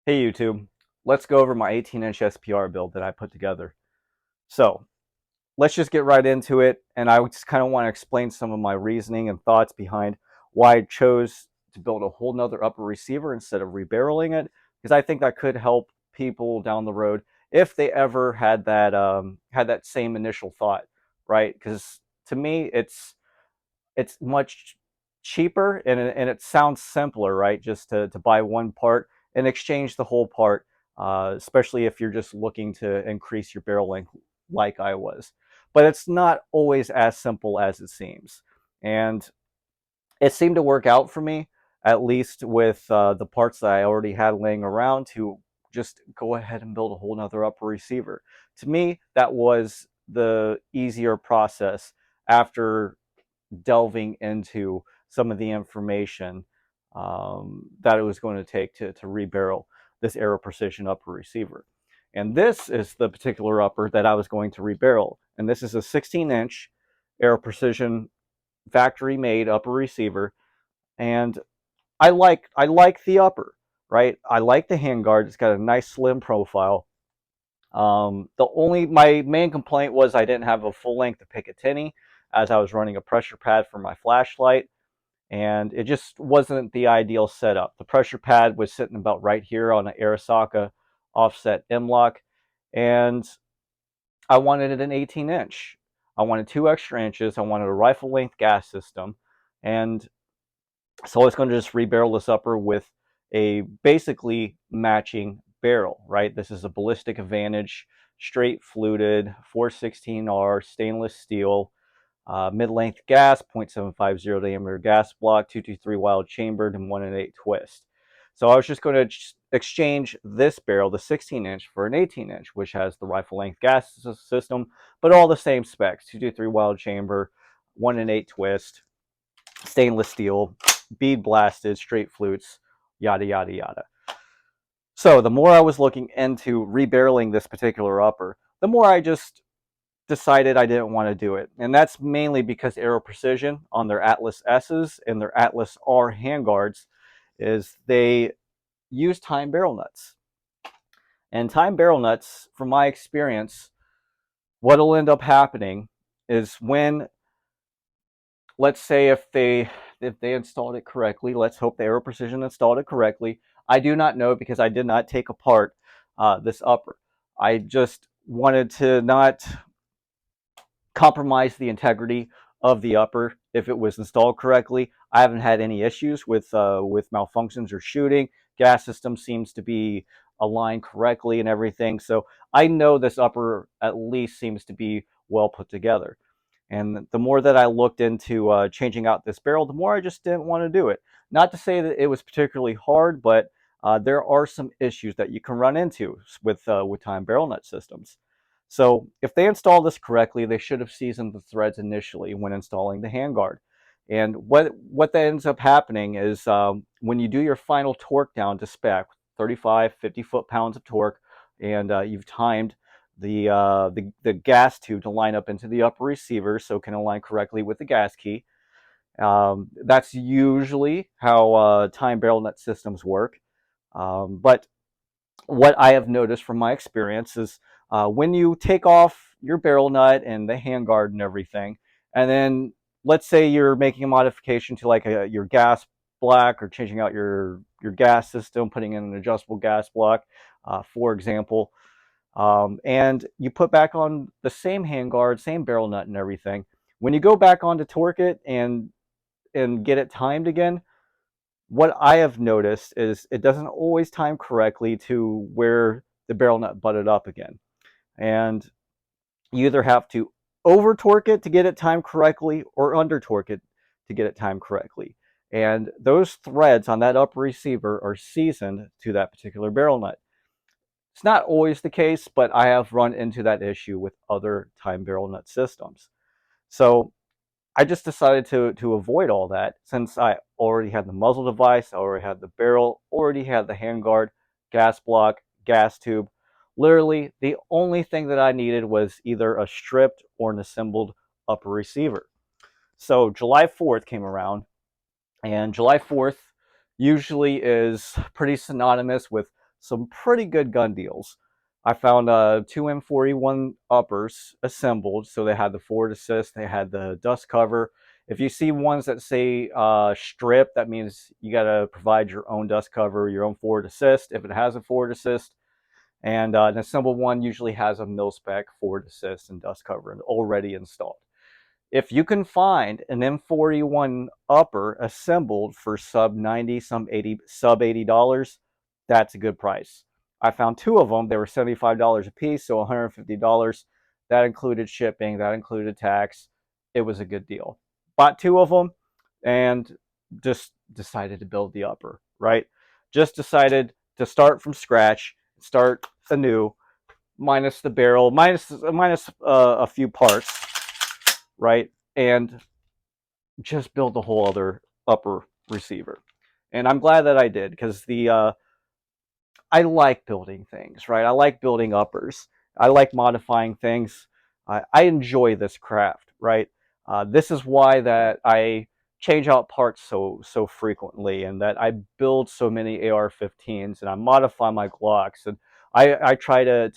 Hey YouTube, let's go over my 18-inch SPR build that I put together. So let's just get right into it, and I just kind of want to explain some of my reasoning and thoughts behind why I chose to build a whole nother upper receiver instead of rebarreling it, because I think that could help people down the road if they ever had that same initial thought, right? Because to me, it's much cheaper and it sounds simpler, right? Just to buy one part and exchange the whole part, especially if you're just looking to increase your barrel length like I was. But it's not always as simple as it seems. And it seemed to work out for me, at least with the parts that I already had laying around, to just go ahead and build a whole nother upper receiver. To me, that was the easier process after delving into some of the information that it was going to take to rebarrel this Aero Precision upper receiver. And this is the particular upper that I was going to rebarrel. And this is a 16-inch Aero Precision factory made upper receiver. And I like the upper, right? I like the handguard. It's got a nice slim profile. My main complaint was I didn't have a full length of Picatinny as I was running a pressure pad for my flashlight, and it just wasn't the ideal setup. The pressure pad was sitting about right here on an Arasaka offset M-lock, and I wanted it an 18-inch. I wanted 2 extra inches. I wanted a rifle length gas system, and so I was going to just rebarrel this upper with a basically matching barrel, right? This is a Ballistic Advantage straight fluted 416R stainless steel, mid-length gas, 0.750 diameter gas block, 223 wild chambered, and 1 in 8 twist. So I was just going to exchange this barrel, the 16-inch, for an 18-inch, which has the rifle length gas system, but all the same specs: 223 wild chamber, 1 in 8 twist, stainless steel, bead blasted, straight flutes, yada, yada, yada. So the more I was looking into rebarreling this particular upper, the more I just decided I didn't want to do it. And that's mainly because Aero Precision on their Atlas S's and their Atlas R handguards is they use time barrel nuts. And time barrel nuts, from my experience, what'll end up happening is when, let's say if they installed it correctly, let's hope the Aero Precision installed it correctly. I do not know because I did not take apart this upper. I just wanted to not compromise the integrity of the upper if it was installed correctly. I haven't had any issues with malfunctions or shooting. Gas system seems to be aligned correctly and everything. So I know this upper at least seems to be well put together. And the more that I looked into changing out this barrel, the more I just didn't want to do it. Not to say that it was particularly hard, but there are some issues that you can run into with time barrel nut systems. So if they install this correctly, they should have seasoned the threads initially when installing the handguard. And what that ends up happening is when you do your final torque down to spec, 35, 50 foot-pounds of torque, and you've timed the gas tube to line up into the upper receiver so it can align correctly with the gas key. That's usually how time barrel nut systems work. But what I have noticed from my experience is when you take off your barrel nut and the handguard and everything, and then let's say you're making a modification to like your gas block or changing out your gas system, putting in an adjustable gas block, for example, and you put back on the same handguard, same barrel nut and everything. When you go back on to torque it and get it timed again, what I have noticed is it doesn't always time correctly to where the barrel nut butted up again. And you either have to over torque it to get it timed correctly or under torque it to get it timed correctly. And those threads on that upper receiver are seasoned to that particular barrel nut. It's not always the case, but I have run into that issue with other time barrel nut systems. So I just decided to avoid all that since I already had the muzzle device, I already had the barrel, already had the handguard, gas block, gas tube. Literally, the only thing that I needed was either a stripped or an assembled upper receiver. So July 4th came around, and July 4th usually is pretty synonymous with some pretty good gun deals. I found two M41 uppers assembled, so they had the forward assist, they had the dust cover. If you see ones that say strip, that means you got to provide your own dust cover, your own forward assist, if it has a forward assist. And an assembled one usually has a mil-spec forward assist and dust cover already installed. If you can find an M41 upper assembled for sub 90, some 80, sub $80, that's a good price. I found two of them. They were $75 a piece, so $150. That included shipping, that included tax. It was a good deal. Bought two of them and just decided to build the upper, right? Just decided to start from scratch, start anew, minus the barrel, minus a few parts, right? And just build a whole other upper receiver. And I'm glad that I did, because I like building things, right? I like building uppers. I like modifying things. I enjoy this craft, right? This is why that I change out parts so frequently, and that I build so many AR-15s, and I modify my Glocks, and I try to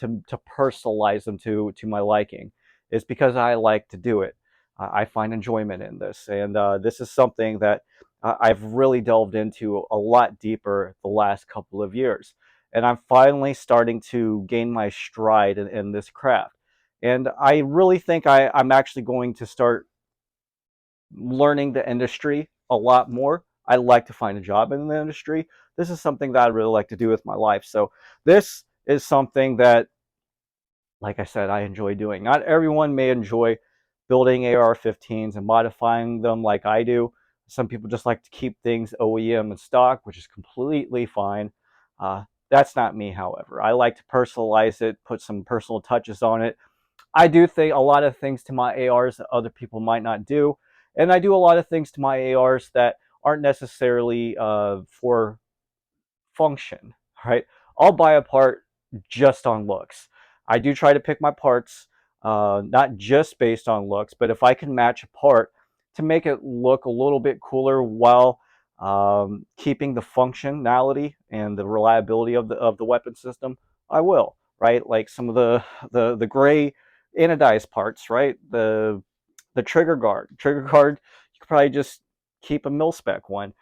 personalize them to my liking. It's because I like to do it. I find enjoyment in this, and this is something that I've really delved into a lot deeper the last couple of years, and I'm finally starting to gain my stride in this craft. And I really think I'm actually going to start learning the industry a lot more. I like to find a job in the industry. This is something that I really like to do with my life. So this is something that, like I said, I enjoy doing. Not everyone may enjoy building AR-15s and modifying them like I do. Some people just like to keep things OEM in stock, which is completely fine. That's not me, however. I like to personalize it, put some personal touches on it. I do think a lot of things to my ARs that other people might not do. And I do a lot of things to my ARs that aren't necessarily for function, right? I'll buy a part just on looks. I do try to pick my parts, not just based on looks, but if I can match a part to make it look a little bit cooler while keeping the functionality and the reliability of the weapon system, I will, right? Like some of the gray anodized parts, right? The trigger guard. Trigger guard, you could probably just keep a mil-spec one.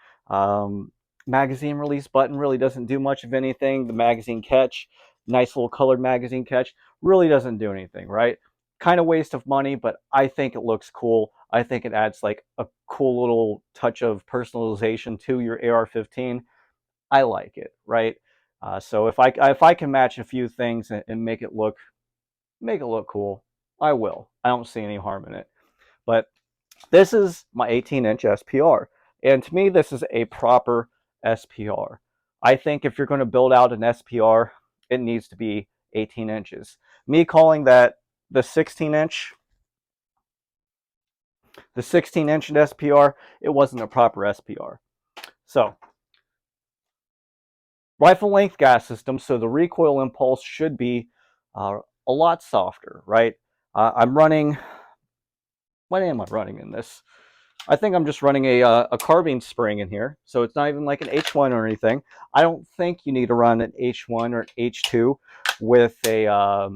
Magazine release button really doesn't do much of anything. The magazine catch, nice little colored magazine catch, really doesn't do anything, right? Kind of waste of money, but I think it looks cool. I think it adds like a cool little touch of personalization to your AR-15. I like it, right? So if I can match a few things and make it look cool, I will. I don't see any harm in it. But this is my 18-inch SPR. And to me, this is a proper SPR. I think if you're going to build out an SPR, it needs to be 18 inches. Me calling that the 16-inch, the 16-inch SPR, it wasn't a proper SPR. So, rifle length gas system, so the recoil impulse should be a lot softer, right? I'm running, what am I running in this? I think I'm just running a carbine spring in here, so it's not even like an H1 or anything. I don't think you need to run an H1 or an H2 with a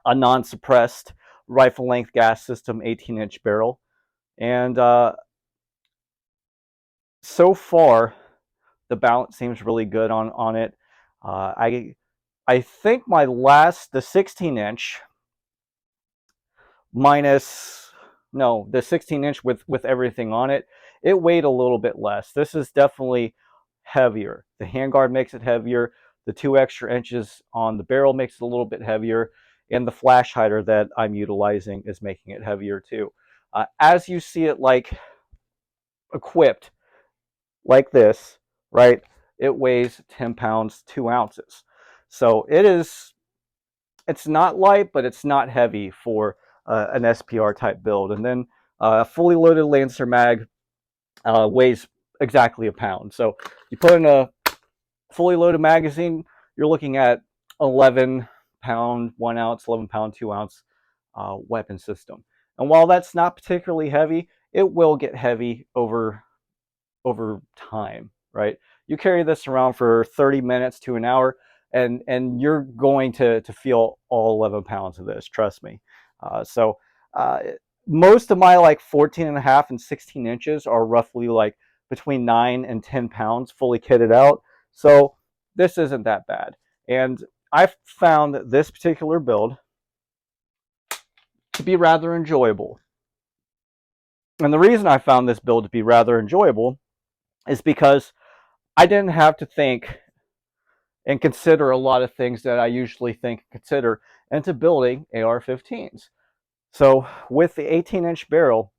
non-suppressed rifle length gas system 18-inch barrel. And so far, the balance seems really good on it. I think my last, the 16-inch, minus, no, the 16-inch with everything on it, it weighed a little bit less. This is definitely heavier. The handguard makes it heavier. The 2 extra inches on the barrel makes it a little bit heavier, and the flash hider that I'm utilizing is making it heavier too. As you see it like equipped like this, right, it weighs 10 pounds 2 ounces. So it's not light, but it's not heavy for an SPR type build. And then a fully loaded Lancer mag weighs exactly a pound. So you put in a fully loaded magazine, you're looking at 11 pound 1 ounce, 11 pound 2 ounce weapon system. And while that's not particularly heavy, it will get heavy over time, right? You carry this around for 30 minutes to an hour, and you're going to feel all 11 pounds of this, trust me. So uh, most of my like 14 and a half and 16 inches are roughly like between 9 and 10 pounds fully kitted out. So this isn't that bad. And I've found this particular build to be rather enjoyable. And the reason I found this build to be rather enjoyable is because I didn't have to think and consider a lot of things that I usually think and consider into building AR-15s. So with the 18-inch barrel,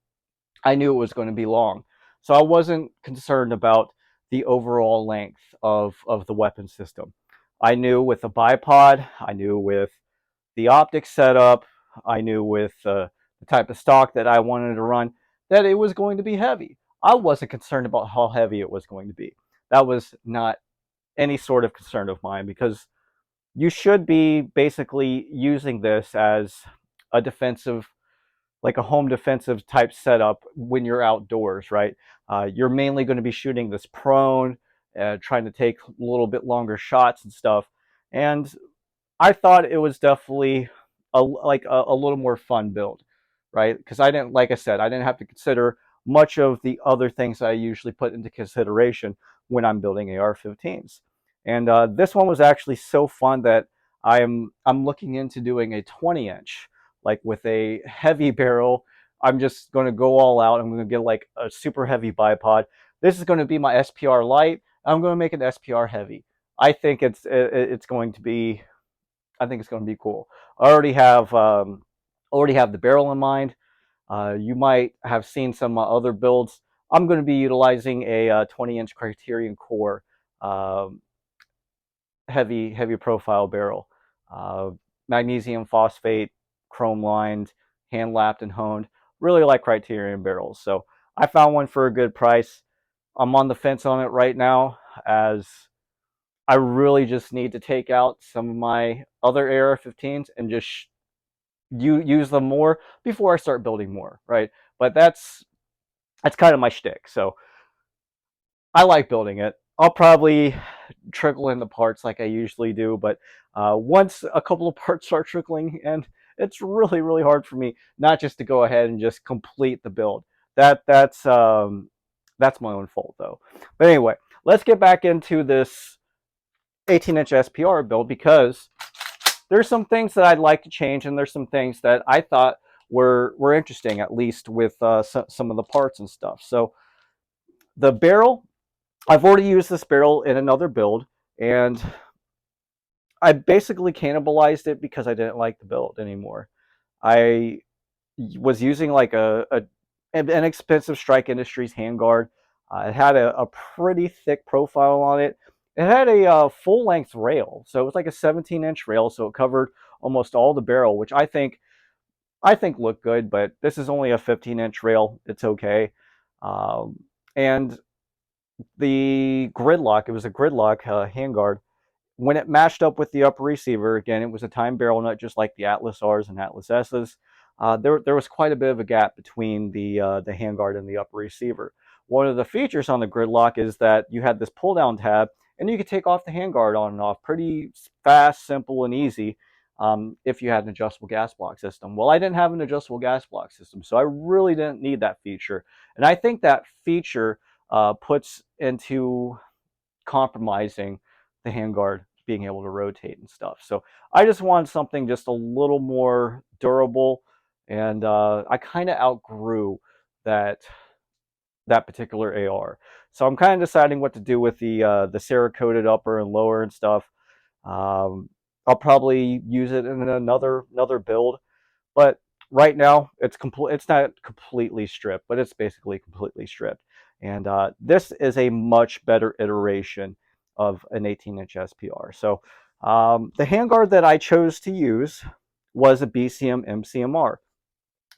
I knew it was going to be long. So I wasn't concerned about the overall length of the weapon system. I knew with the bipod, I knew with the optic setup, I knew with the type of stock that I wanted to run, that it was going to be heavy. I wasn't concerned about how heavy it was going to be. That was not any sort of concern of mine, because you should be basically using this as a defensive, like a home defensive type setup when you're outdoors, right? You're mainly going to be shooting this prone, trying to take a little bit longer shots and stuff. And I thought it was definitely a little more fun build, right? Because I didn't, like I said, I didn't have to consider much of the other things I usually put into consideration when I'm building AR-15s. And this one was actually so fun that I'm looking into doing a 20-inch, like with a heavy barrel. I'm just going to go all out. I'm going to get like a super heavy bipod. This is going to be my SPR light. I'm going to make it SPR heavy. I think it's going to be, I think it's going to be cool. I already have the barrel in mind. You might have seen some other builds. I'm going to be utilizing a 20-inch Criterion Core um, heavy profile barrel, uh, magnesium phosphate, chrome lined, hand lapped and honed. Really like Criterion barrels, so I found one for a good price. I'm on the fence on it right now, as I really just need to take out some of my other AR-15s and just use them more before I start building more, right? But that's kind of my shtick. So I like building it. I'll probably trickle in the parts like I usually do, but once a couple of parts start trickling in, it's really hard for me not just to go ahead and just complete the build. That's my own fault though. But anyway, let's get back into this 18-inch SPR build, because there's some things that I'd like to change, and there's some things that I thought were interesting, at least with some of the parts and stuff. So the barrel, I've already used this barrel in another build, and I basically cannibalized it because I didn't like the build anymore. I was using like an inexpensive Strike Industries handguard. It had a pretty thick profile on it. It had a full length rail, so it was like a 17-inch rail, so it covered almost all the barrel, which I think looked good. But this is only a 15-inch rail; it's okay. And the gridlock, it was a gridlock handguard. When it matched up with the upper receiver, again, it was a time barrel nut, just like the Atlas R's and Atlas S's. There was quite a bit of a gap between the handguard and the upper receiver. One of the features on the gridlock is that you had this pull down tab, and you could take off the handguard on and off pretty fast, simple, and easy, if you had an adjustable gas block system. Well, I didn't have an adjustable gas block system, so I really didn't need that feature. And I think that feature puts into compromising the handguard being able to rotate and stuff. So I just wanted something just a little more durable, and I kind of outgrew that particular AR. So I'm kind of deciding what to do with the Cerakoted upper and lower and stuff. I'll probably use it in another build, but right now it's complete. It's not completely stripped, but it's basically completely stripped. And this is a much better iteration of an 18-inch SPR. So the handguard that I chose to use was a BCM MCMR,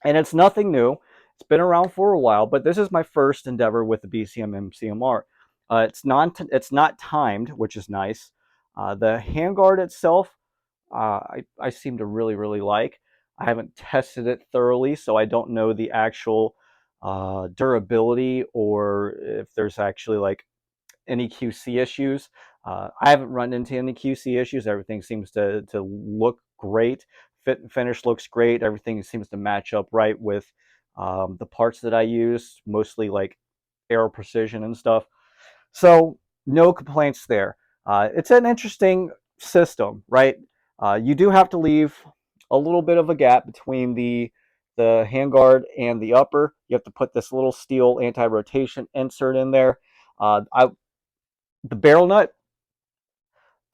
and it's nothing new. It's been around for a while, but this is my first endeavor with the BCM MCMR. It's not timed, which is nice. The handguard itself, I seem to really like. I haven't tested it thoroughly, so I don't know the actual durability, or if there's actually like any QC issues. I haven't run into any QC issues. Everything seems to look great. Fit and finish looks great. Everything seems to match up right with the parts that I use, mostly like Aero Precision and stuff. So no complaints there. It's an interesting system, right? You do have to leave a little bit of a gap between the handguard and the upper. You have to put this little steel anti-rotation insert in there. I the barrel nut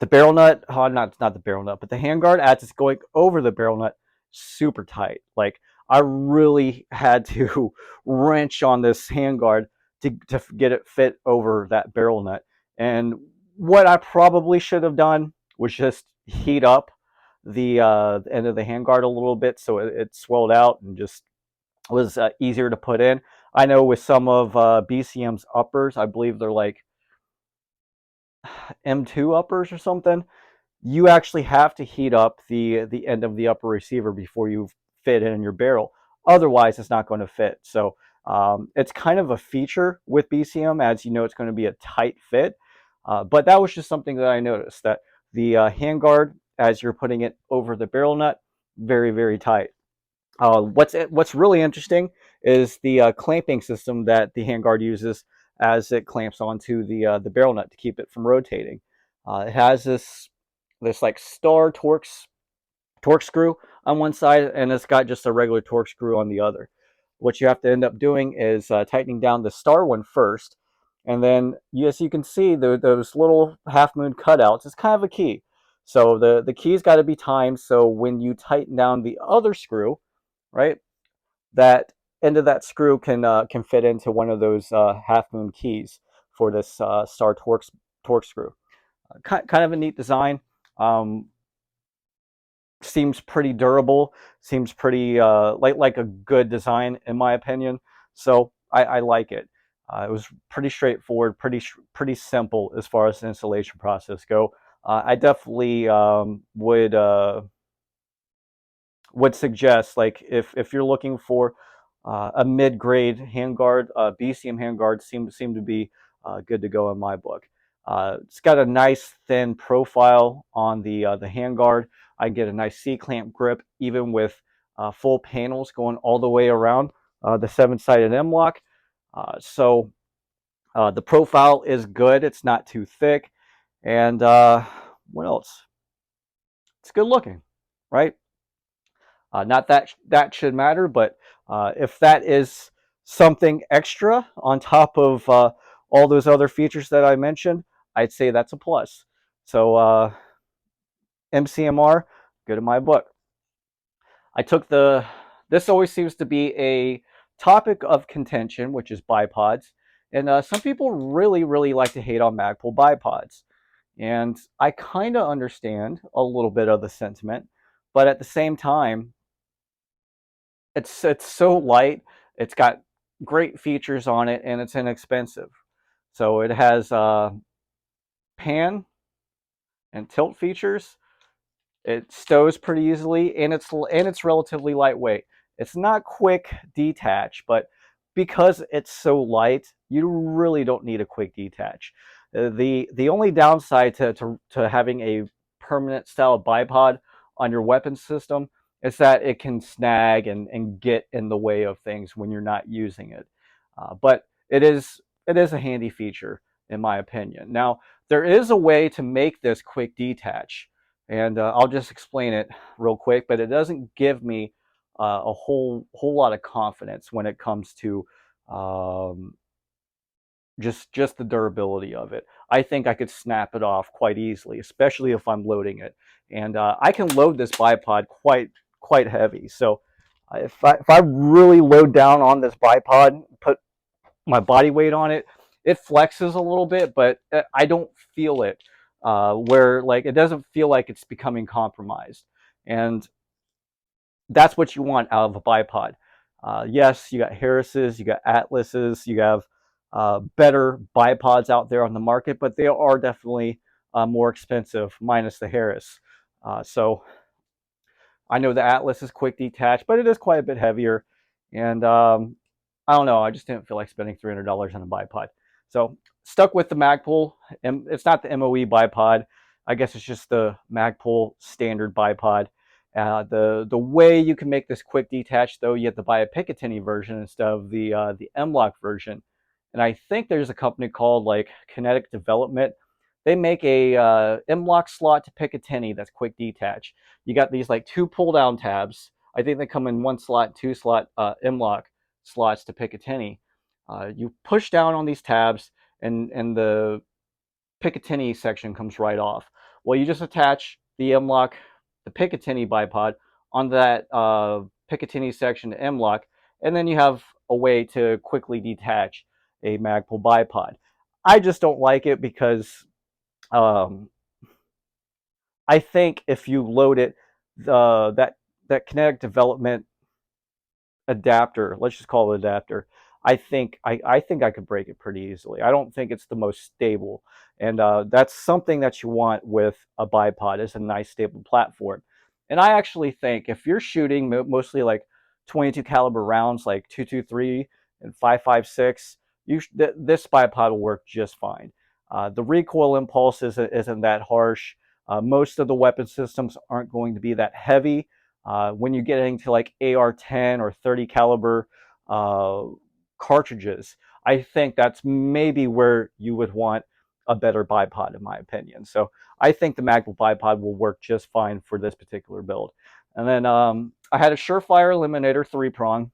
not the barrel nut, but the handguard as it's going over the barrel nut, super tight. Like I really had to wrench on this handguard to get it fit over that barrel nut. And what I probably should have done was just heat up the end of the handguard a little bit so it swelled out and just was easier to put in. I know with some of BCM's uppers, I believe they're like M2 uppers or something, you actually have to heat up the end of the upper receiver before you fit it in your barrel. Otherwise, it's not going to fit. So it's kind of a feature with BCM, as you know, it's going to be a tight fit. But that was just something that I noticed, that the handguard, as you're putting it over the barrel nut, very, very tight. What's really interesting is the clamping system that the handguard uses as it clamps onto the barrel nut to keep it from rotating. It has this like star torque screw on one side, and it's got just a regular torque screw on the other. What you have to end up doing is tightening down the star one first, and then as you can see, those little half moon cutouts is kind of a key. So the key's got to be timed so when you tighten down the other screw, right, that end of that screw can fit into one of those half moon keys for this star torque screw. Kind of a neat design. Um, Seems pretty durable. Seems pretty like a good design in my opinion. So I like it. It was pretty straightforward, pretty simple as far as the installation process go. I definitely would suggest, like, if you're looking for a mid-grade handguard, BCM handguard seem to be good to go in my book. It's got a nice thin profile on the handguard. I get a nice C-clamp grip, even with full panels going all the way around the 7-sided M-lock. So the profile is good. It's not too thick. And what else? It's good looking, right? Not that that should matter, but if that is something extra on top of all those other features that I mentioned, I'd say that's a plus. So MCMR, good in my book. I took this always seems to be a topic of contention, which is bipods. And some people really, really like to hate on Magpul bipods. And I kind of understand a little bit of the sentiment, but at the same time, it's so light. It's got great features on it, and it's inexpensive. So it has pan and tilt features. It stows pretty easily, and it's relatively lightweight. It's not quick detach, but because it's so light, you really don't need a quick detach. The only downside to having a permanent style bipod on your weapon system is that it can snag and get in the way of things when you're not using it. But it is a handy feature in my opinion. Now there is a way to make this quick detach, and I'll just explain it real quick. But it doesn't give me a whole lot of confidence when it comes to um, just the durability of it. I think I could snap it off quite easily, especially if I'm loading it. And I can load this bipod quite heavy. So if I really load down on this bipod, put my body weight on it, it flexes a little bit, but I don't feel it. Where like it doesn't feel like it's becoming compromised, and that's what you want out of a bipod. Yes, you got Harris's, you got Atlas's, you have better bipods out there on the market, but they are definitely more expensive, minus the Harris. So I know the Atlas is quick detach, but it is quite a bit heavier, and I don't know. I just didn't feel like spending $300 on a bipod. So stuck with the Magpul. And it's not the MOE bipod. I guess it's just the Magpul standard bipod. The way you can make this quick detach, though, you have to buy a Picatinny version instead of the M-Lock version. And I think there's a company called like Kinetic Development. They make a M-Lock slot to Picatinny that's quick detach. You got these like two pull-down tabs. I think they come in one slot, two slot M-Lock slots to Picatinny. You push down on these tabs, and the Picatinny section comes right off. Well, you just attach the M-Lock, the Picatinny bipod, on that Picatinny section to M-Lock, and then you have a way to quickly detach a Magpul bipod. I just don't like it because um, I think if you load it, that kinetic development adapter, let's just call it adapter, I think I could break it pretty easily. I don't think it's the most stable, and that's something that you want with a bipod, is a nice stable platform. And I actually think if you're shooting mostly like 22 caliber rounds, like 223 and 5.56, this bipod will work just fine. The recoil impulse isn't that harsh. Most of the weapon systems aren't going to be that heavy. When you get into like AR-10 or 30 caliber uh, cartridges, I think that's maybe where you would want a better bipod, in my opinion. So I think the Magpul bipod will work just fine for this particular build. And then I had a Surefire Eliminator 3-prong.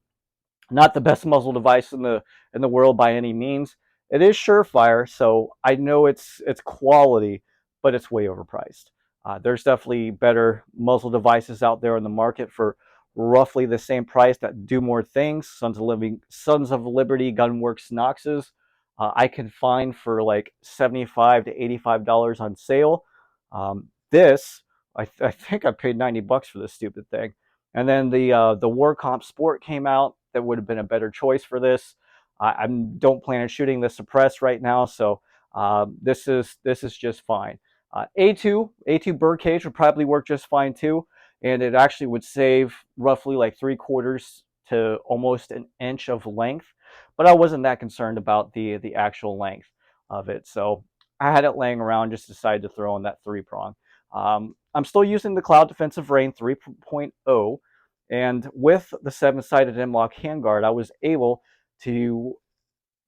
Not the best muzzle device in the world by any means. It is Surefire, so I know it's quality, but it's way overpriced. There's definitely better muzzle devices out there in the market for roughly the same price that do more things. Sons of Liberty, Gunworks, Noxes, I can find for like $75 to $85 on sale. This, I think I paid $90 for this stupid thing. And then the Warcomp Sport came out. That would have been a better choice for this. I don't plan on shooting the suppress right now, so this is just fine. A2 birdcage would probably work just fine too, and it actually would save roughly like 3/4 to almost an inch of length. But I wasn't that concerned about the actual length of it, so I had it laying around. Just decided to throw in that 3-prong. I'm still using the Cloud Defensive Rain 3.0, and with the 7-sided M-Lock handguard, I was able to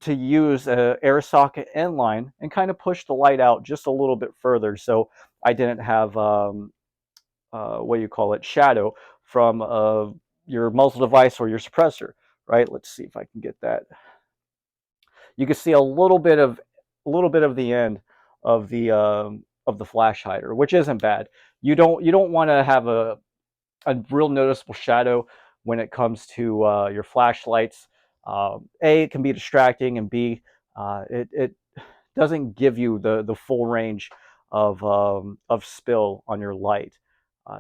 use a air socket inline and kind of push the light out just a little bit further, so I didn't have what you call it, shadow from your muzzle device or your suppressor. Right? Let's see if I can get that. You can see a little bit of the end of the flash hider, which isn't bad. You don't want to have a real noticeable shadow when it comes to your flashlights. A, it can be distracting, and B, it doesn't give you the full range of spill on your light.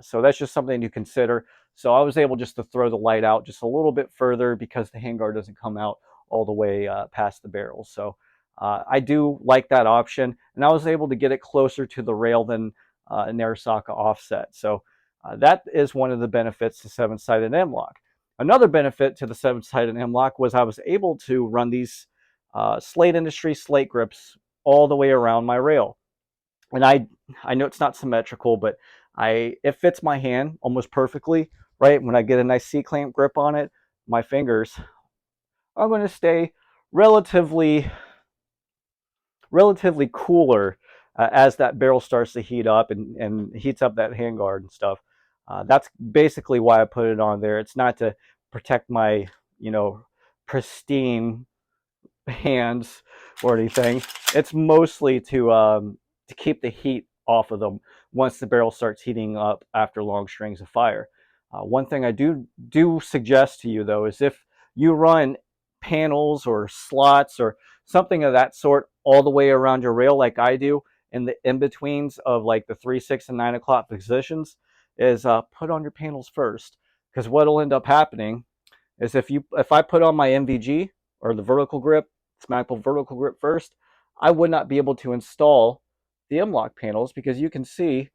So that's just something to consider. So I was able just to throw the light out just a little bit further because the handguard doesn't come out all the way past the barrel. So I do like that option, and I was able to get it closer to the rail than an Arisaka offset. So that is one of the benefits to 7-sided M-Lock. Another benefit to the 7-sided M-Lock was I was able to run these Slate Industries slate grips all the way around my rail. And I know it's not symmetrical, but it fits my hand almost perfectly, right? When I get a nice C-clamp grip on it, my fingers are going to stay relatively cooler as that barrel starts to heat up and heats up that handguard and stuff. That's basically why I put it on there. It's not to protect my, pristine hands or anything. It's mostly to keep the heat off of them once the barrel starts heating up after long strings of fire. One thing I do suggest to you though is if you run panels or slots or something of that sort all the way around your rail like I do, in the in-betweens of like the 3, 6, and 9 o'clock positions, is put on your panels first. Because what will end up happening is if I put on my MVG or the vertical grip, Magpul vertical grip first, I would not be able to install the M-Lock panels because you can see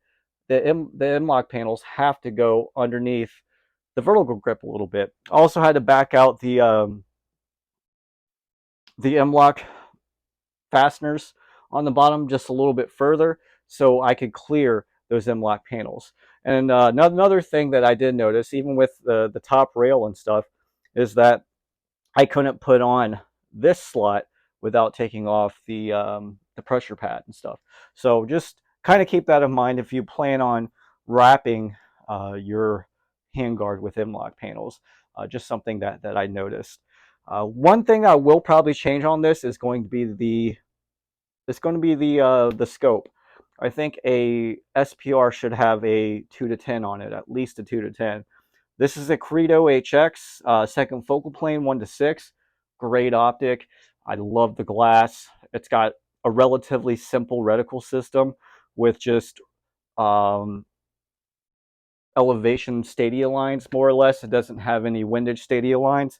the M-Lock panels have to go underneath the vertical grip a little bit. I also had to back out the M-Lock fasteners on the bottom just a little bit further so I could clear those M-LOK panels. And another thing that I did notice, even with the top rail and stuff, is that I couldn't put on this slot without taking off the pressure pad and stuff. So just kind of keep that in mind if you plan on wrapping your handguard with M-LOK panels. Just something that I noticed. One thing I will probably change on this is going to be the scope. I think a SPR should have a 2 to 10 on it, at least a 2 to 10. This is a Credo HX, second focal plane, 1 to 6. Great optic. I love the glass. It's got a relatively simple reticle system with just um, elevation stadia lines, more or less. It doesn't have any windage stadia lines.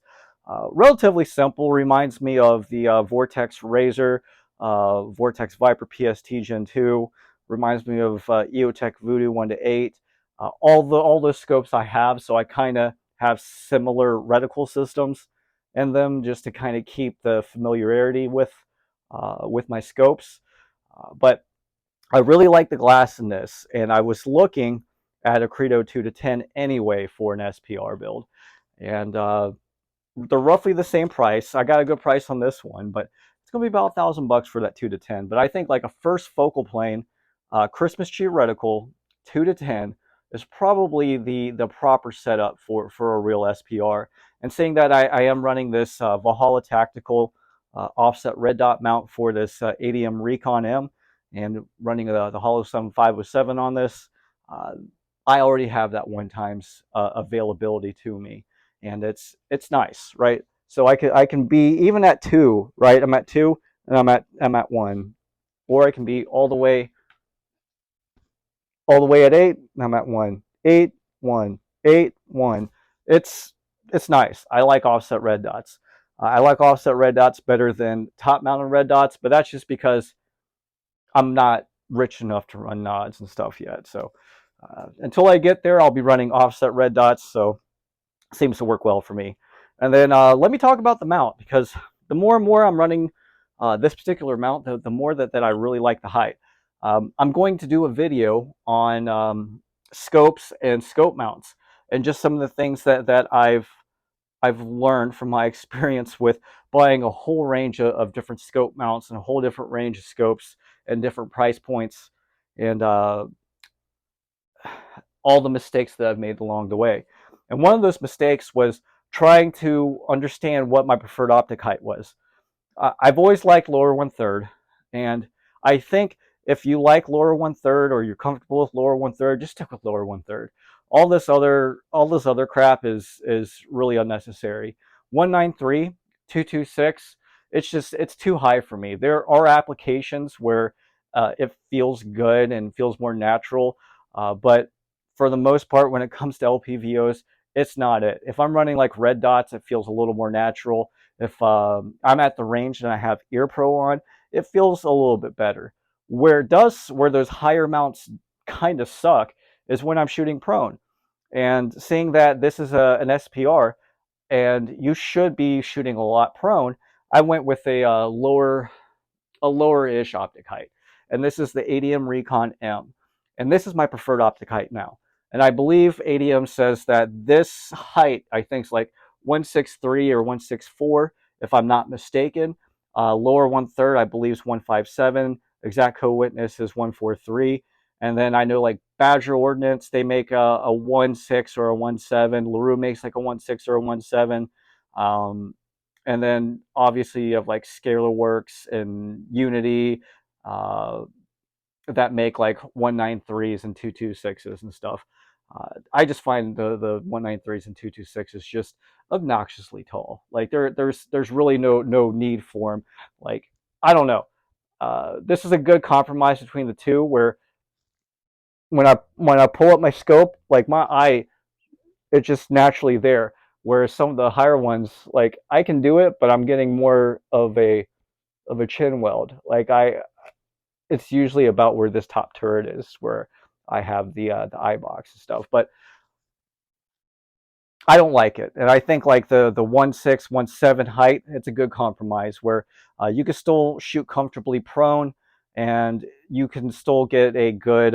Relatively simple. Reminds me of the Vortex Razor, Vortex Viper PST Gen 2. Reminds me of EOTech Voodoo 1 to 8. All those scopes I have, so I kind of have similar reticle systems in them, just to kind of keep the familiarity with my scopes. But I really like the glass in this, and I was looking at a Credo 2 to 10 anyway for an SPR build, and they're roughly the same price. I got a good price on this one, but it's gonna be about $1,000 for that 2 to 10. But I think like a first focal plane, Christmas tree reticle, 2 to 10 is probably the proper setup for a real SPR. And seeing that I am running this Valhalla Tactical offset red dot mount for this ADM Recon M, and running the Hollow 7507 on this, uh, I already have that one times availability to me, and it's nice, right? So I can be even at 2, right? I'm at 2 and I'm at 1, or I can be all the way at 8 and I'm at 1, 8, 1, 8, 1. It's nice. I like offset red dots. I like offset red dots better than top mounted red dots, but that's just because I'm not rich enough to run nods and stuff yet. So until I get there, I'll be running offset red dots. So seems to work well for me. And then let me talk about the mount, because the more and more I'm running this particular mount, the more that I really like the height. I'm going to do a video on scopes and scope mounts, and just some of the things that I've learned from my experience with buying a whole range of different scope mounts and a whole different range of scopes and different price points, and all the mistakes that I've made along the way. And one of those mistakes was trying to understand what my preferred optic height was. I've always liked lower 1/3, and I think if you like lower 1/3 or you're comfortable with lower 1/3, just stick with lower 1/3. All this other crap is really unnecessary. 193, 226, it's too high for me. There are applications where it feels good and feels more natural, but for the most part, when it comes to LPVOs, it's not it. If I'm running like red dots, it feels a little more natural. If I'm at the range and I have Ear Pro on, it feels a little bit better. Where those higher mounts kind of suck is when I'm shooting prone. And seeing that this is an SPR and you should be shooting a lot prone, I went with a lower-ish optic height. And this is the ADM Recon M. And this is my preferred optic height now. And I believe ADM says that this height, I think, is like 163 or 164, if I'm not mistaken. Lower 1/3, I believe, is 157. Exact co-witness is 143. And then I know like Badger Ordnance, they make a 1.6 or a 1.7. LaRue makes like a 1.6 or a 1.7. And then obviously you have like Scalar Works and Unity uh, that make like 193s and 226s and stuff. I just find the 193s and 226s just obnoxiously tall. Like there's really no need for them. Like, I don't know. This is a good compromise between the two, where when I pull up my scope, like my eye, it's just naturally there. Whereas some of the higher ones, like I can do it, but I'm getting more of a chin weld. It's usually about where this top turret is, where I have the eye box and stuff. But I don't like it, and I think like the 1.6, 1.7 height, it's a good compromise where you can still shoot comfortably prone, and you can still get a good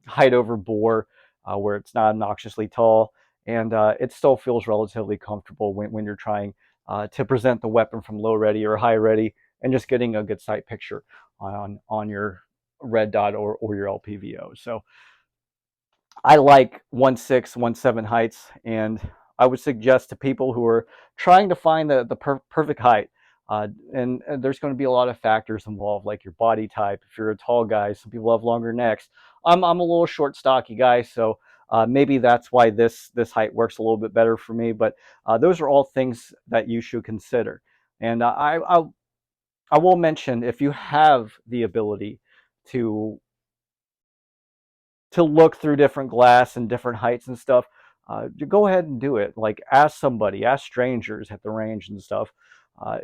height over bore where it's not obnoxiously tall, and it still feels relatively comfortable when you're trying to present the weapon from low ready or high ready, and just getting a good sight picture on your red dot or your LPVO. So I like 1.6, 1.7 heights, and I would suggest to people who are trying to find the perfect height. And there's going to be a lot of factors involved, like your body type. If you're a tall guy, some people have longer necks. I'm a little short, stocky guy, so maybe that's why this height works a little bit better for me. But those are all things that you should consider. And I will mention, if you have the ability to look through different glass and different heights and stuff, go ahead and do it. Like ask somebody, ask strangers at the range and stuff,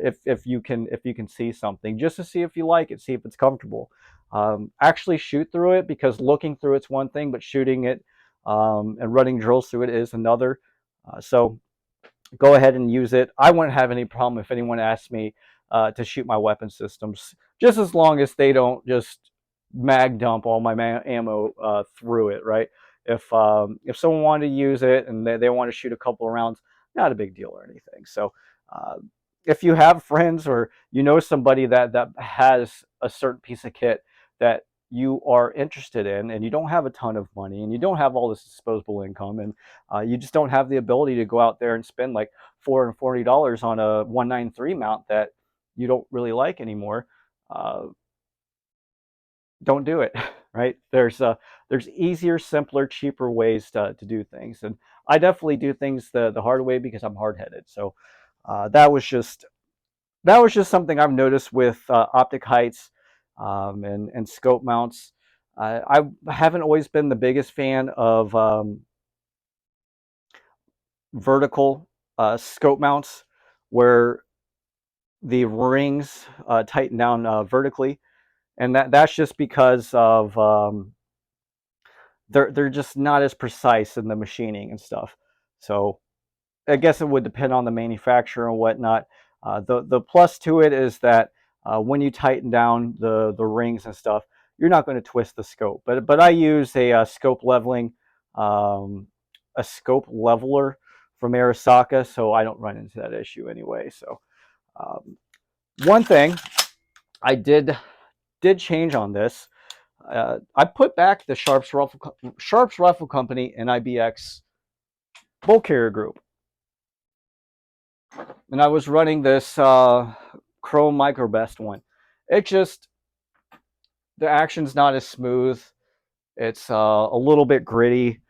if you can see something, just to see if you like it, see if it's comfortable. Actually shoot through it, because looking through it's one thing, but shooting it and running drills through it is another. So go ahead and use it. I wouldn't have any problem if anyone asked me to shoot my weapon systems, just as long as they don't just mag dump all my ammo through it, right? If someone wanted to use it and they want to shoot a couple of rounds, not a big deal or anything. So uh, if you have friends or you know somebody that has a certain piece of kit that you are interested in, and you don't have a ton of money, and you don't have all this disposable income, and you just don't have the ability to go out there and spend like $440 on a 193 mount that you don't really like anymore, uh, don't do it. Right? There's easier, simpler, cheaper ways to do things, and I definitely do things the hard way because I'm hard headed. So that was just something I've noticed with optic heights and scope mounts. I haven't always been the biggest fan of vertical scope mounts where the rings tighten down vertically, and that's just because of they're just not as precise in the machining and stuff. So I guess it would depend on the manufacturer and whatnot. The plus to it is that when you tighten down the rings and stuff, you're not going to twist the scope. But I use um, a scope leveler from Arasaka, so I don't run into that issue anyway. So um, one thing I did change on this. I put back the Sharps Rifle Company and IBX bolt carrier group, and I was running this Chrome Microbest one. It just, the action's not as smooth. It's a little bit gritty.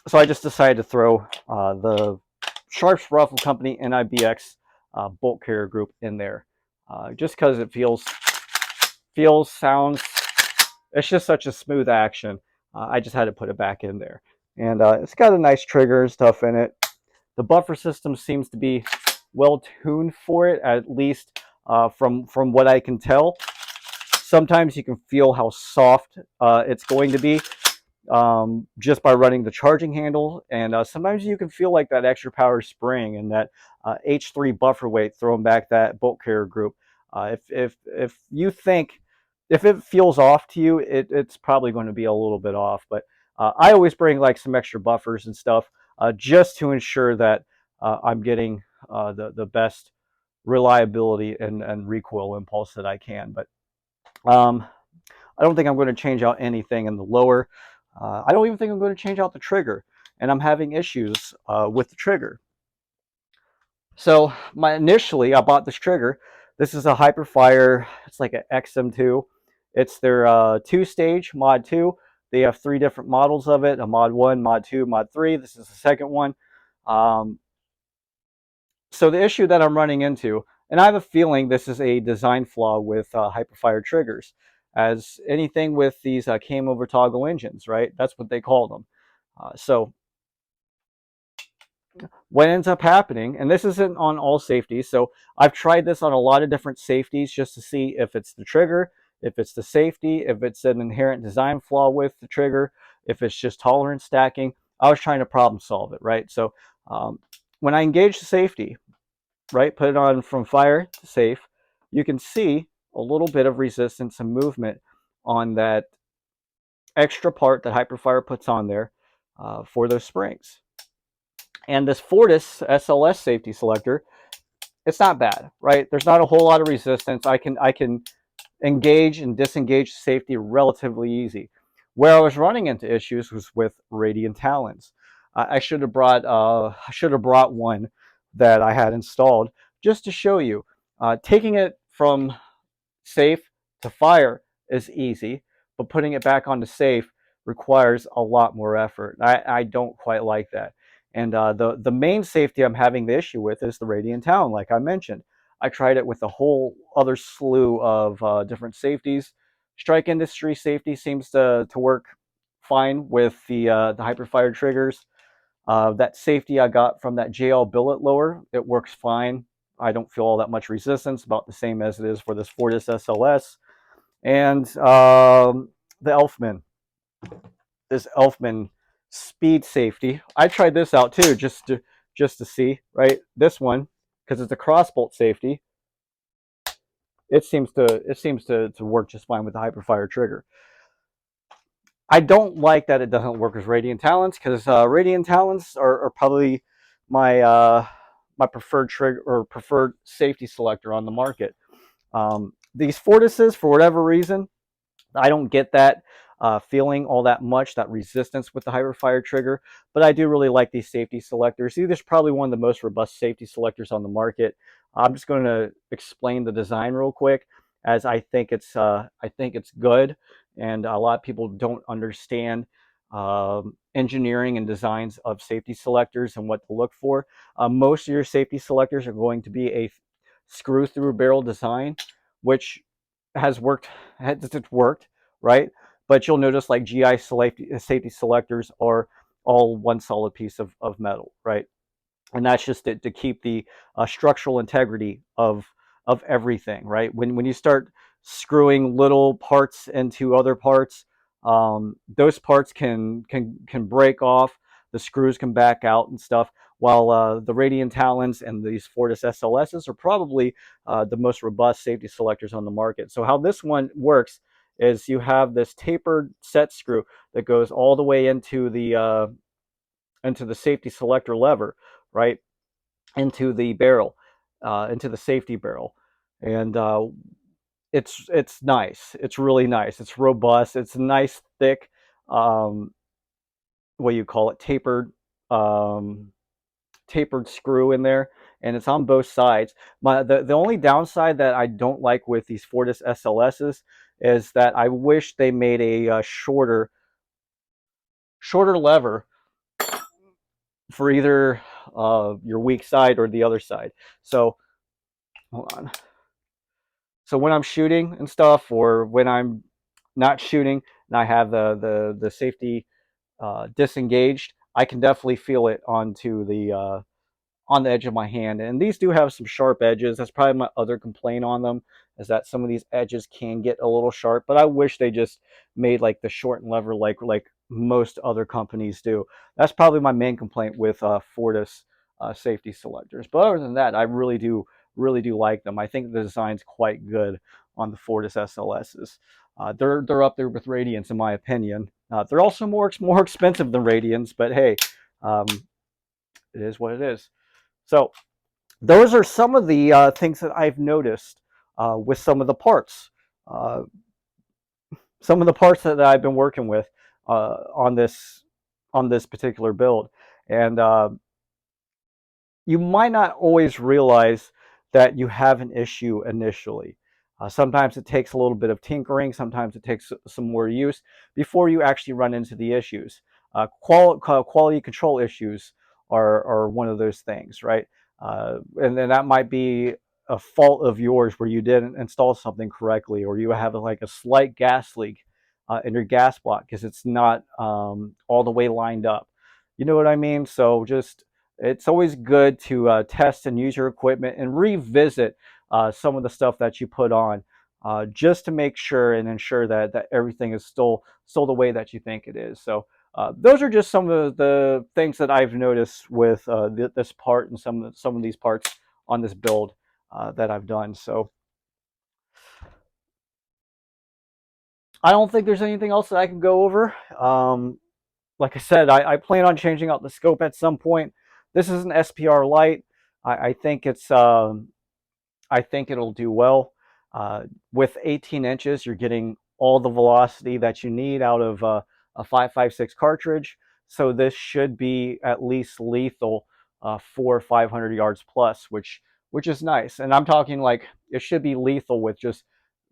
So I just decided to throw the Sharps Rifle Company NIBX bolt carrier group in there, just because it sounds. It's just such a smooth action. I just had to put it back in there, and it's got a nice trigger and stuff in it. The buffer system seems to be well tuned for it, at least from what I can tell. Sometimes you can feel how soft it's going to be just by running the charging handle, and sometimes you can feel like that extra power spring and that H3 buffer weight throwing back that bolt carrier group. If you think, if it feels off to you, it's probably going to be a little bit off. But I always bring like some extra buffers and stuff just to ensure that I'm getting the best reliability and recoil impulse that I can. But I don't think I'm going to change out anything in the lower. I don't even think I'm going to change out the trigger, and I'm having issues with the trigger. So initially, I bought this trigger. This is a Hyperfire. It's like an XM2. It's their two-stage Mod 2. They have 3 different models of it: a Mod 1, Mod 2, Mod 3. This is the second one. So the issue that I'm running into, and I have a feeling this is a design flaw with Hyperfire triggers, as anything with these came over toggle engines, right? That's what they call them. So what ends up happening, and this isn't on all safeties, so I've tried this on a lot of different safeties just to see if it's the trigger, if it's the safety, if it's an inherent design flaw with the trigger, if it's just tolerance stacking. I was trying to problem solve it, right? So um, when I engage the safety, right, put it on from fire to safe, you can see a little bit of resistance and movement on that extra part that Hyperfire puts on there for those springs. And this Fortis SLS safety selector, it's not bad, right? There's not a whole lot of resistance. I can engage and disengage safety relatively easy. Where I was running into issues was with radiant talons. I should have brought one that I had installed just to show you. Taking it from safe to fire is easy, but putting it back onto safe requires a lot more effort. I don't quite like that. And the main safety I'm having the issue with is the radiant talon, like I mentioned. I tried it with a whole other slew of different safeties. Strike Industry safety seems to work fine with the Hyperfire triggers. That safety I got from that JL billet lower, it works fine. I don't feel all that much resistance, about the same as it is for this Fortis SLS. And the Elfman, this Elfman speed safety. I tried this out too, just to see, right? This one, because it's a crossbolt safety, it seems to work just fine with the Hyperfire trigger. I don't like that it doesn't work with Radiant Talons, because Radiant Talons are probably my preferred trigger or preferred safety selector on the market. These Fortises, for whatever reason, I don't get that feeling all that much, that resistance with the Hyperfire trigger, but I do really like these safety selectors. This is probably one of the most robust safety selectors on the market. I'm just going to explain the design real quick, as I think it's good, and a lot of people don't understand engineering and designs of safety selectors and what to look for. Most of your safety selectors are going to be a screw through barrel design, which has worked, right? But you'll notice like GI safety selectors are all one solid piece of metal, right? And that's just to keep the structural integrity of everything, right? When you start screwing little parts into other parts, those parts can break off. The screws can back out and stuff. While the Radiant Talons and these Fortis SLSs are probably the most robust safety selectors on the market. So how this one works is you have this tapered set screw that goes all the way into the safety selector lever, right, into the barrel, into the safety barrel, and it's nice. It's really nice. It's robust. It's a nice thick, what do you call it, um, tapered screw in there, and it's on both sides. The only downside that I don't like with these Fortis SLSs is that I wish they made a shorter lever for either your weak side or the other side. So hold on. So when I'm shooting and stuff, or when I'm not shooting and I have the safety disengaged, I can definitely feel it on the edge of my hand. And these do have some sharp edges. That's probably my other complaint on them, is that some of these edges can get a little sharp. But I wish they just made like the shortened lever like most other companies do. That's probably my main complaint with Fortis safety selectors. But other than that, I really do like them. I think the design's quite good on the Fortis SLSs. They're up there with Radiants in my opinion. They're also more expensive than Radiants, but hey, um, it is what it is. So those are some of the things that I've noticed with some of the parts. Uh, some of the parts that I've been working with on this particular build, and you might not always realize that you have an issue initially. Sometimes it takes a little bit of tinkering, sometimes it takes some more use before you actually run into the issues. Quality control issues are one of those things, right? And then that might be a fault of yours where you didn't install something correctly, or you have like a slight gas leak in your gas block because it's not all the way lined up. You know what I mean? So just it's always good to test and use your equipment and revisit some of the stuff that you put on, just to make sure and ensure that everything is still the way that you think it is. So Those are just some of the things that I've noticed with this part and some of these parts on this build that I've done. So I don't think there's anything else that I can go over. Like I said, I plan on changing out the scope at some point. This is an SPR Lite. I think I think it'll do well. With 18 inches, you're getting all the velocity that you need out of a 5.56 cartridge. So this should be at least lethal for 500 yards plus, which is nice. And I'm talking like it should be lethal with just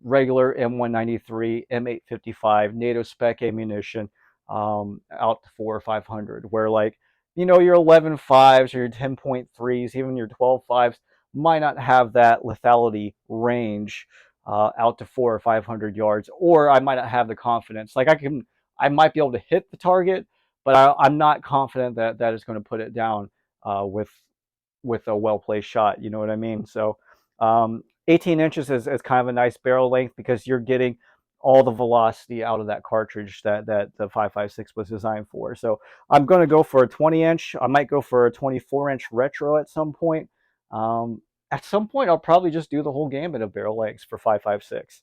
regular M193, M855, NATO spec ammunition out to 4 or 500. Where like your 11.5s or your 10.3s, even your 12.5s might not have that lethality range out to 400 or 500 yards, or I might not have the confidence. Like I might be able to hit the target, but I'm not confident that that is going to put it down with a well placed shot. You know what I mean? So 18 inches is kind of a nice barrel length because you're getting all the velocity out of that cartridge that the 5.56 was designed for. So I'm going to go for a 20-inch. I might go for a 24-inch retro at some point. At some point, I'll probably just do the whole gambit of barrel lengths for 5.56.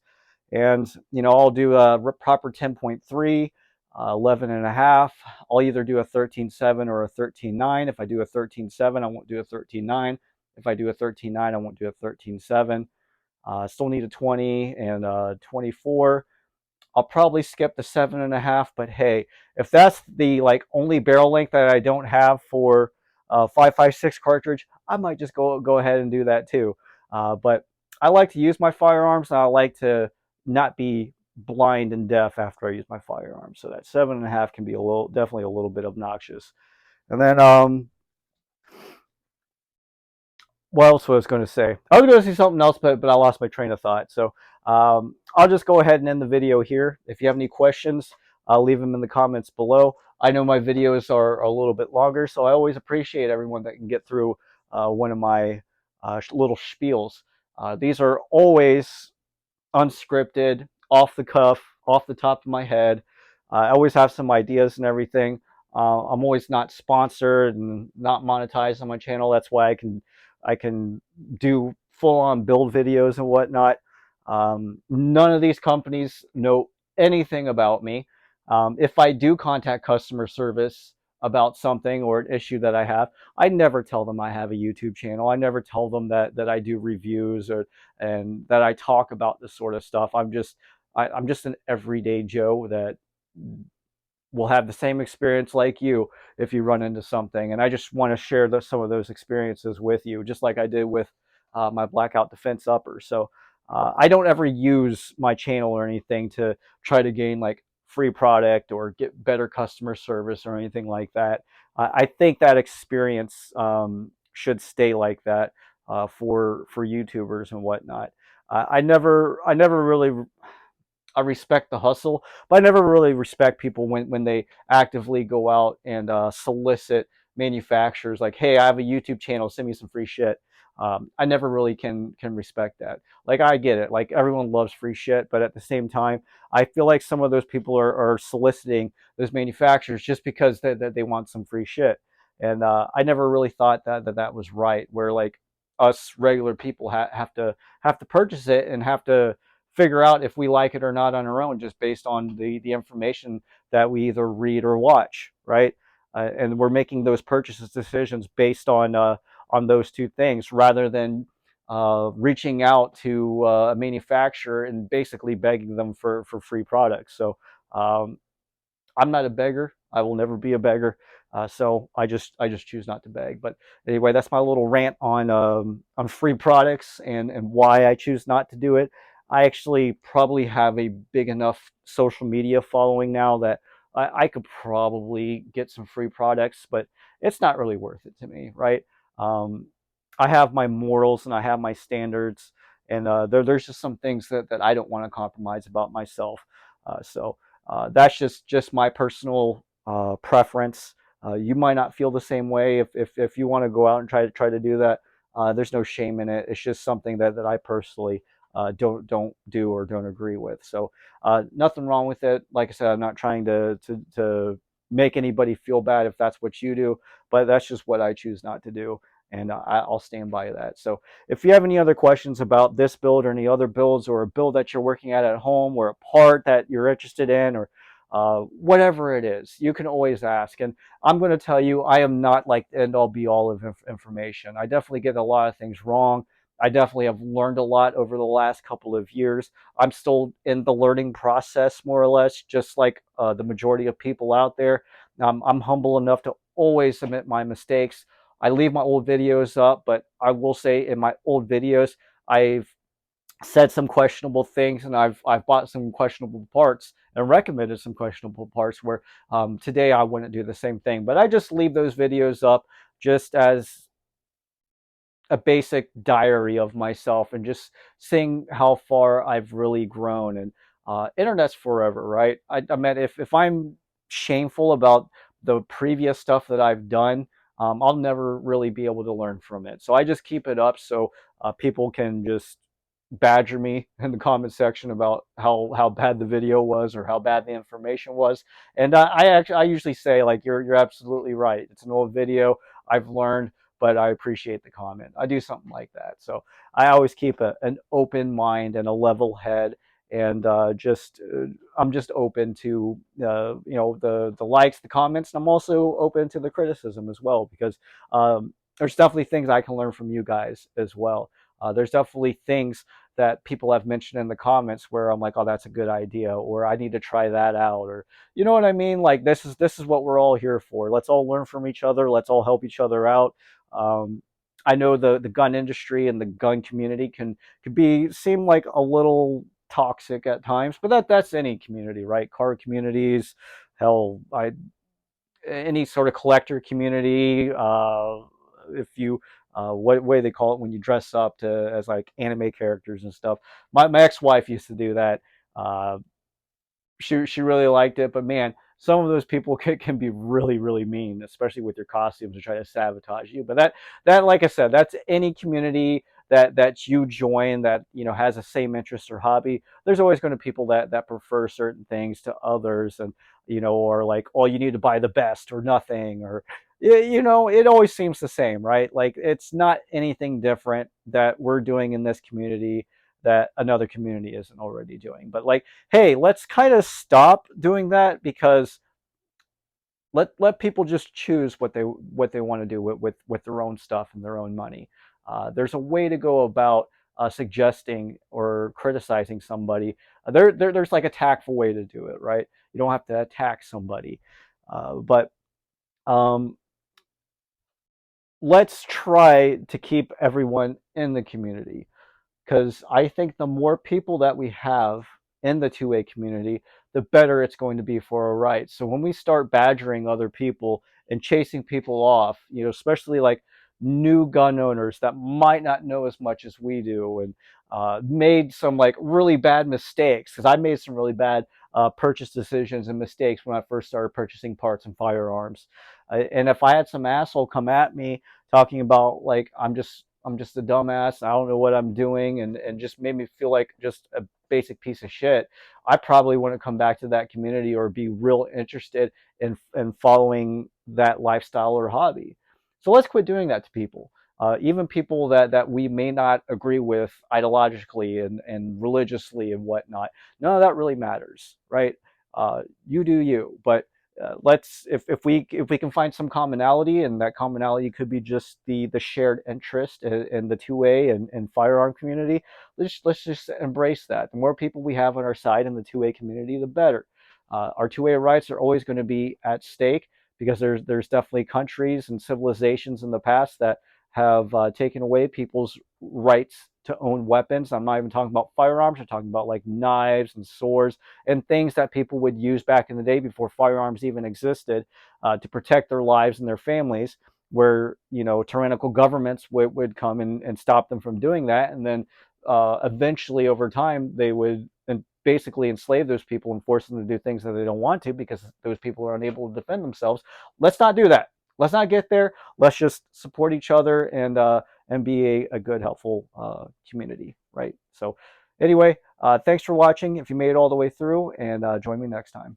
And, I'll do a proper 10.3, 11 and a half. I'll either do a 13.7 or a 13.9. If I do a 13.7, I won't do a 13.9. If I do a 13.9, I won't do a 13.7. Still need a 20 and a 24. I'll probably skip the 7.5, but hey, if that's the like only barrel length that I don't have for 5.56 cartridge, I might just go ahead and do that too. But I like to use my firearms, and I like to not be blind and deaf after I use my firearms. So that 7.5 can be definitely a little bit obnoxious. And then what else was I going to say? I was going to say something else, but I lost my train of thought. So I'll just go ahead and end the video here. If you have any questions, I'll leave them in the comments below. I know my videos are a little bit longer, so I always appreciate everyone that can get through one of my little spiels. These are always unscripted, off the cuff, off the top of my head. I always have some ideas and everything. I'm always not sponsored and not monetized on my channel. That's why I can do full on build videos and whatnot. None of these companies know anything about me. If I do contact customer service about something or an issue that I have, I never tell them I have a YouTube channel. I never tell them that I do reviews and that I talk about this sort of stuff. I'm just an everyday Joe that will have the same experience like you if you run into something. And I just want to share some of those experiences with you, just like I did with my Blackout Defense upper. So I don't ever use my channel or anything to try to gain like free product or get better customer service or anything like that. I think that experience should stay like that for YouTubers and whatnot. I never really I respect the hustle, but I never really respect people when they actively go out and solicit manufacturers like, "Hey, I have a YouTube channel. Send me some free shit." I never really can respect that. Like I get it, like everyone loves free shit, but at the same time, I feel like some of those people are soliciting those manufacturers just because they want some free shit, and I never really thought that was right. Where like us regular people have to purchase it and have to figure out if we like it or not on our own just based on the information that we either read or watch, right? And we're making those purchases decisions based on those two things rather than reaching out to a manufacturer and basically begging them for free products. So I'm not a beggar. I will never be a beggar. So I just choose not to beg. But anyway, that's my little rant on free products and why I choose not to do it. I actually probably have a big enough social media following now that I could probably get some free products, but it's not really worth it to me, right? Um, I have my morals and I have my standards, and there's just some things that I don't want to compromise about myself. So that's just my personal preference. You might not feel the same way if you want to go out and try to do that. There's no shame in it. It's just something that I personally don't do or don't agree with. So nothing wrong with it. Like I said, I'm not trying to make anybody feel bad if that's what you do, but that's just what I choose not to do. And I'll stand by that. So if you have any other questions about this build or any other builds, or a build that you're working at home, or a part that you're interested in, or whatever it is, you can always ask. And I'm going to tell you, I am not like the end all be all of information. I definitely get a lot of things wrong. I definitely have learned a lot over the last couple of years. I'm still in the learning process, more or less, just like the majority of people out there. I'm humble enough to always admit my mistakes. I leave my old videos up, but I will say in my old videos, I've said some questionable things, and I've bought some questionable parts and recommended some questionable parts where today I wouldn't do the same thing. But I just leave those videos up just as a basic diary of myself, and just seeing how far I've really grown. And internet's forever, right? I mean, if I'm shameful about the previous stuff that I've done, I'll never really be able to learn from it. So I just keep it up so people can just badger me in the comment section about how bad the video was, or how bad the information was. And I usually say, like, you're absolutely right. It's an old video. I've learned, but I appreciate the comment. I do something like that. So I always keep an open mind and a level head, and I'm just open to the likes, the comments, and I'm also open to the criticism as well, because there's definitely things I can learn from you guys as well. There's definitely things that people have mentioned in the comments where I'm like, oh, that's a good idea, or I need to try that out, or you know what I mean? Like, this is what we're all here for. Let's all learn from each other. Let's all help each other out. Um, I know the gun industry and the gun community could seem like a little toxic at times, but that's any community, right? Car communities, hell, any sort of collector community. If you what way they call it when you dress up to as like anime characters and stuff. My ex-wife used to do that. Uh, she really liked it, but man, some of those people can be really mean, especially with your costumes, to try to sabotage you. But that like I said, that's any community that you join that has the same interest or hobby. There's always going to be people that prefer certain things to others, and or like, oh, you need to buy the best or nothing, or it always seems the same, right? Like, it's not anything different that we're doing in this community that another community isn't already doing. But like, hey, let's kind of stop doing that, because let people just choose what they want to do with their own stuff and their own money. There's a way to go about suggesting or criticizing somebody. There's like a tactful way to do it, right? You don't have to attack somebody, but um, let's try to keep everyone in the community, because I think the more people that we have in the 2A community, the better it's going to be for our rights. So when we start badgering other people and chasing people off, especially like new gun owners that might not know as much as we do, and made some like really bad mistakes, because I made some really bad purchase decisions and mistakes when I first started purchasing parts and firearms. And if I had some asshole come at me talking about like I'm just a dumbass, I don't know what I'm doing, and just made me feel like just a basic piece of shit, I probably wouldn't come back to that community or be real interested in following that lifestyle or hobby. So let's quit doing that to people. Even people that we may not agree with ideologically and religiously and whatnot. None of that really matters, right? You do you, but let's if we can find some commonality, and that commonality could be just the shared interest in the 2A and firearm community. Let's just embrace that. The more people we have on our side in the 2A community, the better. Our 2A rights are always going to be at stake, because there's definitely countries and civilizations in the past that have taken away people's rights to own weapons. I'm not even talking about firearms. I'm talking about like knives and swords and things that people would use back in the day before firearms even existed, to protect their lives and their families, where tyrannical governments would come and stop them from doing that. And then eventually over time they would basically enslave those people and force them to do things that they don't want to, because those people are unable to defend themselves. Let's not do that. Let's not get there. Let's just support each other and be a good, helpful community, right? So anyway, thanks for watching if you made it all the way through, and join me next time.